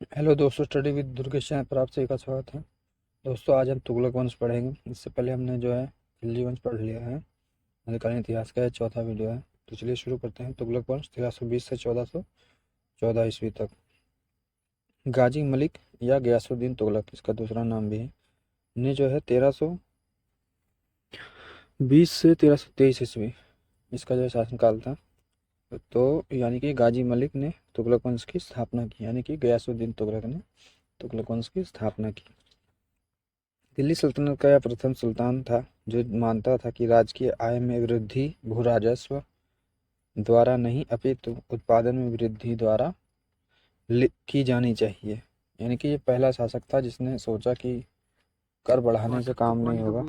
Hello दोस्तों, study with Durgesh channel पर आपसे एक स्वागत है। दोस्तों, आज हम तुगलक वंश पढ़ेंगे। इससे पहले हमने जो है खिलजी वंश पढ़ लिया है। मध्यकालीन इतिहास का यह चौथा वीडियो है। तो चलिए शुरू करते हैं। तुगलक वंश 1320 से 1414 ईस्वी तक। गाजी मलिक या गयासुद्दीन तुगलक, इसका दूसरा नाम भी है, ने जो है 1320 से 1323 ईस्वी इसका जो है शासनकाल था। तो यानी कि गाजी मलिक ने तुगलक वंश की स्थापना की, यानी कि गयासुद्दीन तुगलक ने तुगलक वंश की स्थापना की। दिल्ली सल्तनत का यह प्रथम सुल्तान था जो मानता था कि राज्य की आय में वृद्धि भू राजस्व द्वारा नहीं अपितु उत्पादन में वृद्धि द्वारा की जानी चाहिए। यानी कि ये पहला शासक था जिसने सोचा कि कर बढ़ाने से काम नहीं होगा।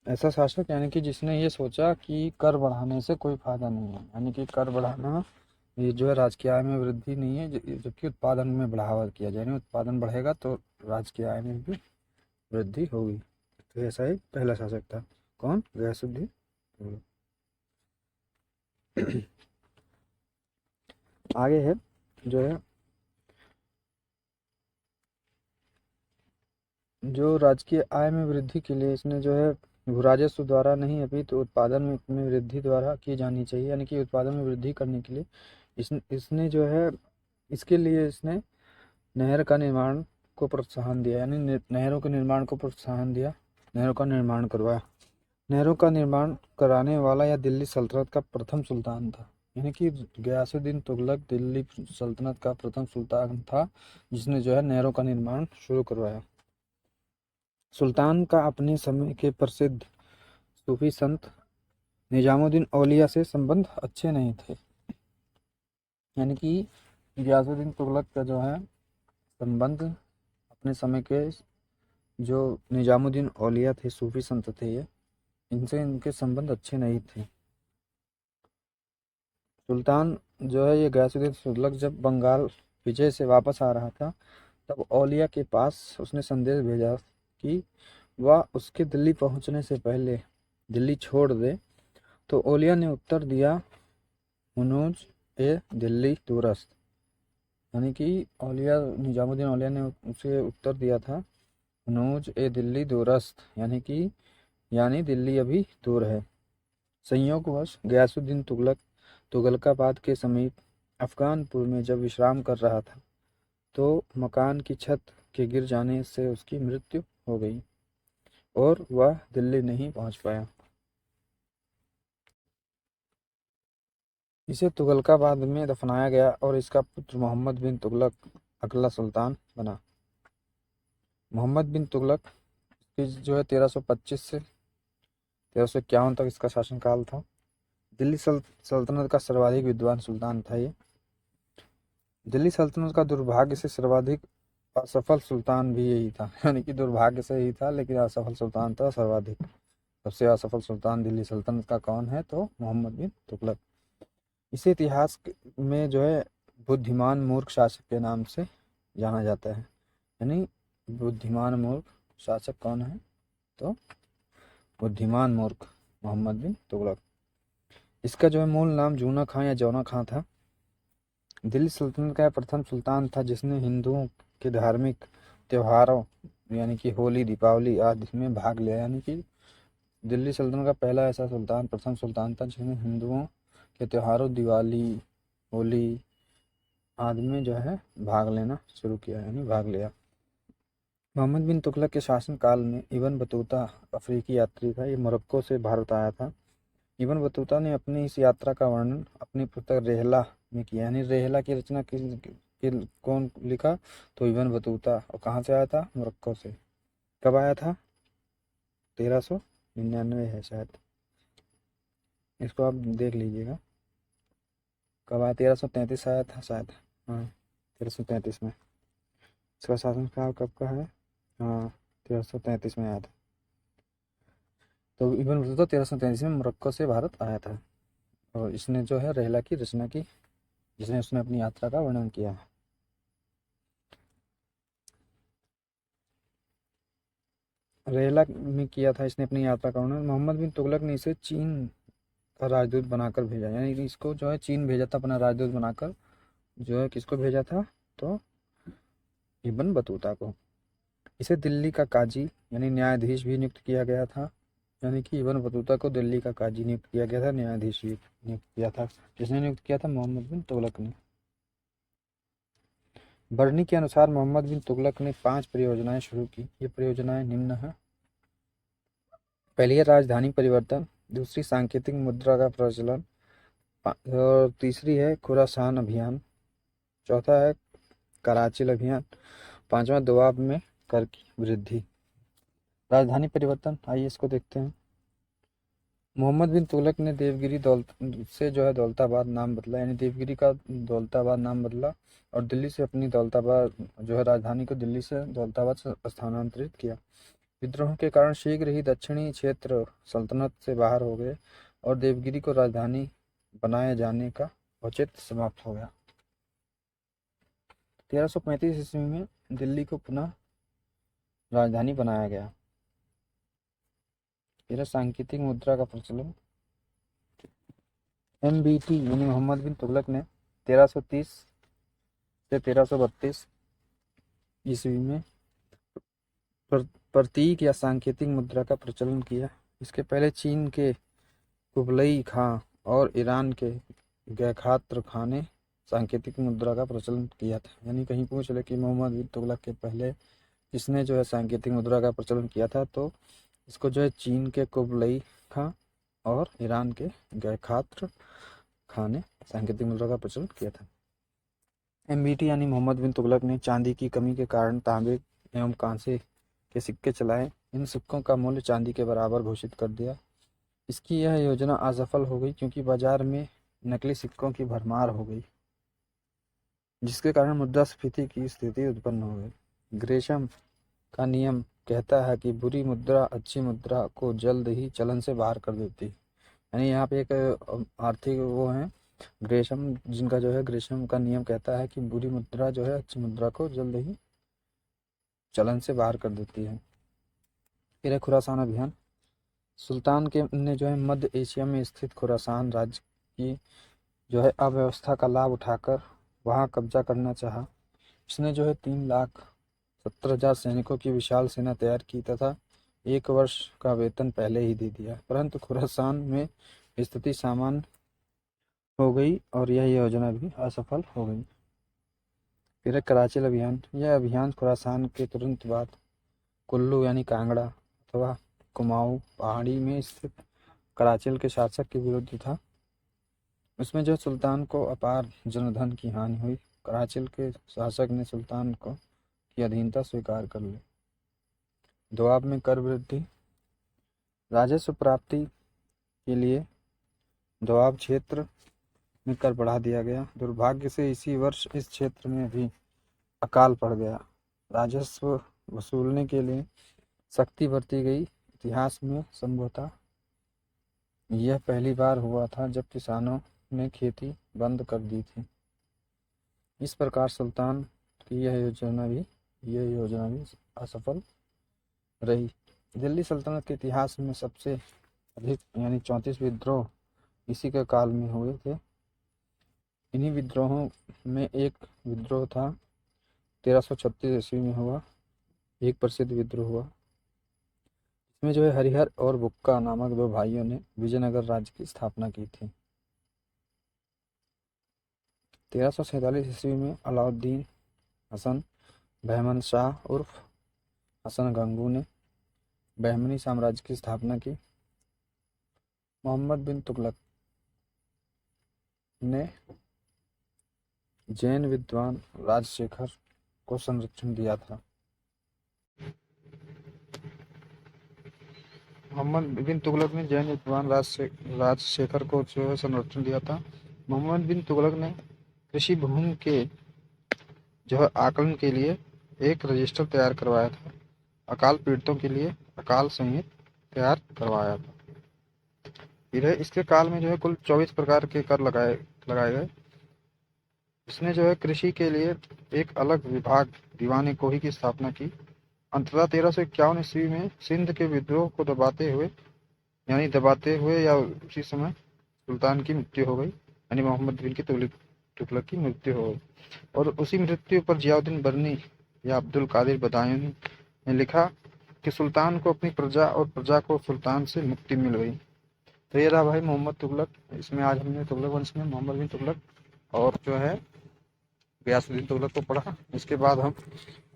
ऐसा शासक यानी कि जिसने ये सोचा कि कर बढ़ाने से कोई फायदा नहीं है, यानी कि कर बढ़ाना ये जो है राज्य की आय में वृद्धि नहीं है, जबकि उत्पादन में बढ़ावा किया जाए। यानी उत्पादन बढ़ेगा तो राज्य की आय में भी वृद्धि होगी। तो ऐसा ही पहला शासक था। कौन? गयासुद्दीन तुगलक। आगे है जो है जो राजकीय आय में वृद्धि के लिए इसने जो है भू राजस्व द्वारा नहीं अभी तो उत्पादन में वृद्धि द्वारा की जानी चाहिए। यानी कि उत्पादन में वृद्धि करने के लिए इसने जो है इसके लिए इसने नहर का निर्माण को प्रोत्साहन दिया। यानी नहरों के निर्माण को प्रोत्साहन दिया, नहरों का निर्माण करवाया। नहरों का निर्माण कराने वाला यह दिल्ली सल्तनत का प्रथम सुल्तान था। यानी कि गयासुद्दीन तुगलक दिल्ली सल्तनत का प्रथम सुल्तान था जिसने जो है नहरों का निर्माण शुरू करवाया। सुल्तान का अपने समय के प्रसिद्ध सूफी संत निजामुद्दीन औलिया से संबंध अच्छे नहीं थे। यानी कि गयासुद्दीन तुगलक का जो है संबंध अपने समय के जो निजामुद्दीन औलिया थे, सूफी संत थे, ये इनसे इनके संबंध अच्छे नहीं थे। सुल्तान जो है ये गयासुद्दीन तुगलक जब बंगाल विजय से वापस आ रहा था तब औलिया के पास उसने संदेश भेजा कि वह उसके दिल्ली पहुंचने से पहले दिल्ली छोड़ दे। तो औलिया ने उत्तर दिया, हुनूज ए दिल्ली दूरस्त। यानी कि औलिया निजामुद्दीन औलिया ने उसे उत्तर दिया था, हुनूज ए दिल्ली दूरस्त, यानी दिल्ली अभी दूर है। संयोगवश गयासुद्दीन तुगलक तुगलकाबाद के समीप अफगानपुर में जब विश्राम कर रहा था तो मकान की छत के गिर जाने से उसकी मृत्यु हो गई और वह दिल्ली नहीं पहुंच पाया। इसे तुगलकाबाद में दफनाया गया और इसका पुत्र मोहम्मद बिन तुगलक अगला सुल्तान बना। मोहम्मद बिन तुगलक की जो है 1325 से 1351 तक इसका शासनकाल था। दिल्ली सल्तनत का सर्वाधिक विद्वान सुल्तान था ये। दिल्ली सल्तनत का दुर्भाग्य से सर्वाधिक असफल सुल्तान भी यही था। यानी कि दुर्भाग्य से ही था लेकिन असफल सुल्तान था सर्वाधिक। सबसे असफल सुल्तान दिल्ली सल्तनत का कौन है? तो मोहम्मद बिन तुगलक। इसे इतिहास में जो है बुद्धिमान मूर्ख शासक के नाम से जाना जाता है। यानी बुद्धिमान मूर्ख शासक कौन है? तो बुद्धिमान मूर्ख मोहम्मद बिन तुगलक। इसका जो है मूल नाम जूना खां या जौना खां था। दिल्ली सल्तनत का प्रथम सुल्तान था जिसने हिंदुओं के धार्मिक त्योहारों यानी कि होली, दीपावली आदि में भाग लिया। यानी कि दिल्ली सल्तनत का पहला ऐसा सुल्तान, प्रथम सुल्तान था जिसने हिंदुओं के त्योहारों दिवाली, होली आदि में जो है भाग लेना शुरू किया, यानी भाग लिया। मोहम्मद बिन तुगलक के शासन काल में इब्न बतूता अफ्रीकी यात्री था। ये मोरक्को से भारत आया था। इब्न बतूता ने अपनी इस यात्रा का वर्णन अपनी पुस्तक रेहला में किया। यानी रेहला की रचना कौन लिखा? तो इब्न बतूता। और कहाँ से आया था? मोरक्को से। कब आया था? 1399 है शायद, इसको आप देख लीजिएगा कब आया। 1333 आया था शायद। हाँ, 1333 में। इसका शासनकाल कब का है? हाँ, 1333 में आया था। तो इब्न बतूता 1333 में मोरक्को से भारत आया था और इसने जो है रेहला की रचना की, जिसने उसने अपनी यात्रा का वर्णन किया है। रेहला में किया था इसने अपनी यात्रा का वर्णन। मोहम्मद बिन तुगलक ने इसे चीन का राजदूत बनाकर भेजा। यानी कि इसको जो है चीन भेजा था अपना राजदूत बनाकर। जो है किसको भेजा था, तो इब्न बतूता को। इसे दिल्ली का काजी यानी न्यायाधीश भी नियुक्त किया गया था। यानी कि इब्न बतूता को दिल्ली का काजी नियुक्त किया गया था, न्यायाधीश भी नियुक्त किया था। किसने नियुक्त किया था? मोहम्मद बिन तुगलक ने। बरनी के अनुसार मोहम्मद बिन तुगलक ने 5 परियोजनाएं शुरू की। ये परियोजनाएं निम्न है। पहली है राजधानी परिवर्तन, दूसरी सांकेतिक मुद्रा का प्रचलन, और तीसरी है खुरासान अभियान, चौथा है कराचिल अभियान, पांचवा दोआब में कर की वृद्धि। राजधानी परिवर्तन, आइए इसको देखते हैं। मोहम्मद बिन तुगलक ने देवगिरी दौलत से जो है दौलताबाद नाम बदला, यानी देवगिरी का दौलताबाद नाम बदला, और दिल्ली से अपनी दौलताबाद जो है राजधानी को दिल्ली से दौलताबाद से स्थानांतरित किया। विद्रोह के कारण शीघ्र ही दक्षिणी क्षेत्र सल्तनत से बाहर हो गए और देवगिरी को राजधानी बनाए जाने का औचित्य समाप्त हो गया। 1335 ईस्वी में दिल्ली को पुनः राजधानी बनाया गया। फिर सांकेतिक मुद्रा का प्रचलन। MBT यानी मोहम्मद बिन तुगलक ने 1330 से 1332 ईस्वी में प्रतीक या सांकेतिक मुद्रा का प्रचलन किया। इसके पहले चीन के कुबलई खां और ईरान के गैखात्र खां ने सांकेतिक मुद्रा का प्रचलन किया था। यानी कहीं पूछ ले कि मोहम्मद बिन तुगलक के पहले किसने जो है सांकेतिक मुद्रा का प्रचलन किया था, तो इसको जो है चीन के कुबलई खां और ईरान के गैखात्र खां ने सांकेतिक मुद्रा का प्रचलन किया था। MBT यानी मोहम्मद बिन तुगलक ने चांदी की कमी के कारण तांबे एवं कांसे के सिक्के चलाए। इन सिक्कों का मूल्य चांदी के बराबर घोषित कर दिया। इसकी यह योजना असफल हो गई क्योंकि बाजार में नकली सिक्कों की भरमार हो गई, जिसके कारण मुद्रास्फीति की स्थिति उत्पन्न हो गई। ग्रेशम का नियम कहता है कि बुरी मुद्रा अच्छी मुद्रा को जल्द ही चलन से बाहर कर देती है। यानी यहाँ पे एक आर्थिक वो है ग्रेशम, जिनका जो है ग्रेशम का नियम कहता है कि बुरी मुद्रा जो है अच्छी मुद्रा को जल्द ही चलन से बाहर कर देती है। फिर है खुरासान अभियान। सुल्तान के ने जो है मध्य एशिया में स्थित खुरासान राज्य की जो है अव्यवस्था का लाभ उठाकर वहां कब्जा करना चाहा। इसने जो है 3,70,000 सैनिकों की विशाल सेना तैयार की तथा 1 वर्ष का वेतन पहले ही दे दिया, परंतु खुरासान में स्थिति सामान्य हो गई और यह योजना भी असफल हो गई। फिर कराचिल अभियान। यह अभियान खुरासान के तुरंत बाद कुल्लू यानी कांगड़ा अथवा कुमाऊं पहाड़ी में स्थित कराचिल के शासक के विरुद्ध था। उसमें जो सुल्तान को अपार जनधन की हानि हुई। कराचिल के शासक ने सुल्तान को की अधीनता स्वीकार कर ली। दोआब में कर वृद्धि। राजस्व प्राप्ति के लिए दोआब क्षेत्र में कर बढ़ा दिया गया। दुर्भाग्य से इसी वर्ष इस क्षेत्र में भी अकाल पड़ गया। राजस्व वसूलने के लिए सख्ती बरती गई। इतिहास में संभवतः यह पहली बार हुआ था जब किसानों ने खेती बंद कर दी थी। इस प्रकार सुल्तान की यह योजना भी असफल रही। दिल्ली सल्तनत के इतिहास में सबसे अधिक यानी 34 विद्रोह इसी के काल में हुए थे। इन्हीं विद्रोहों में एक विद्रोह था 1336 ईस्वी में हुआ, एक प्रसिद्ध विद्रोह हुआ। इसमें जो है हरिहर और बुक्का नामक 2 भाइयों ने विजयनगर राज्य की स्थापना की थी। 1347 ईस्वी में अलाउद्दीन हसन बहमन शाह उर्फ हसन गंगू ने बहमनी साम्राज्य की स्थापना की। मोहम्मद बिन तुगलक ने जैन विद्वान राजशेखर को संरक्षण दिया था। मोहम्मद बिन तुगलक ने जैन विद्वान राजशेखर को जो है संरक्षण दिया था। मोहम्मद बिन तुगलक ने कृषि भूमि के जो है आकलन के लिए एक रजिस्टर तैयार करवाया था। अकाल पीड़ितों के लिए अकाल संहिता तैयार करवाया था। फिर इसके काल में जो है कुल 24 प्रकार के कर लगाए गए। इसने जो है कृषि के लिए एक अलग विभाग दीवान कोही की स्थापना की। अंततः 1351 ईस्वी में सिंध के विद्रोह को दबाते हुए या उसी समय सुल्तान की मृत्यु हो गई, यानी मोहम्मद बिन तुगलक तुगलक की मृत्यु हो गई। और उसी मृत्यु पर जियाउद्दीन बरनी या अब्दुल कादिर बदायूनी ने लिखा कि सुल्तान को अपनी प्रजा और प्रजा को सुल्तान से मुक्ति मिल गई। तो ये रहा भाई मोहम्मद तुगलक। इसमें आज हमने तुगलक वंश में मोहम्मद बिन तुगलक और जो है गयासुद्दीन तुगलक को पढ़ा। इसके बाद हम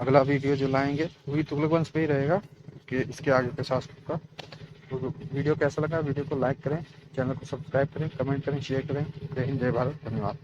अगला वीडियो जो लाएंगे वही तुगलक वंश पे ही रहेगा कि इसके आगे के शासकों का। तो वीडियो कैसा लगा, वीडियो को लाइक करें, चैनल को सब्सक्राइब करें, कमेंट करें, शेयर करें। जय हिंद, जय भारत, धन्यवाद।